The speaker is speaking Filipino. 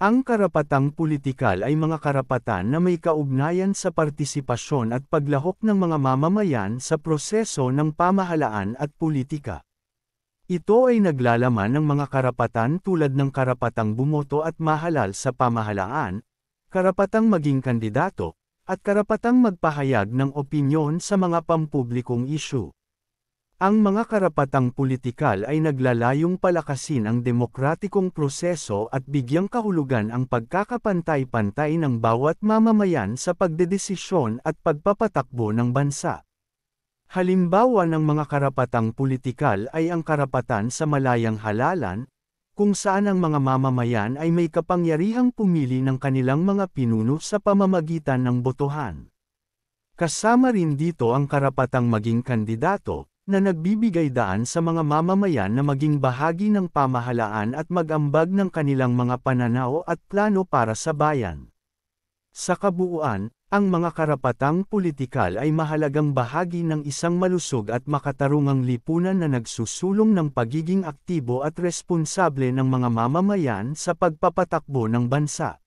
Ang karapatang pulitikal ay mga karapatan na may kaugnayan sa partisipasyon at paglahok ng mga mamamayan sa proseso ng pamahalaan at politika. Ito ay naglalaman ng mga karapatan tulad ng karapatang bumoto at mahalal sa pamahalaan, karapatang maging kandidato, at karapatang magpahayag ng opinyon sa mga pampublikong isyu. Ang mga karapatang pulitikal ay naglalayong palakasin ang demokratikong proseso at bigyang kahulugan ang pagkakapantay-pantay ng bawat mamamayan sa pagdedesisyon at pagpapatakbo ng bansa. Halimbawa ng mga karapatang pulitikal ay ang karapatan sa malayang halalan, kung saan ang mga mamamayan ay may kapangyarihang pumili ng kanilang mga pinuno sa pamamagitan ng botohan. Kasama rin dito ang karapatang maging kandidato, na nagbibigay daan sa mga mamamayan na maging bahagi ng pamahalaan at mag-ambag ng kanilang mga pananaw at plano para sa bayan. Sa kabuuan, ang mga karapatang pulitikal ay mahalagang bahagi ng isang malusog at makatarungang lipunan na nagsusulong ng pagiging aktibo at responsable ng mga mamamayan sa pagpapatakbo ng bansa.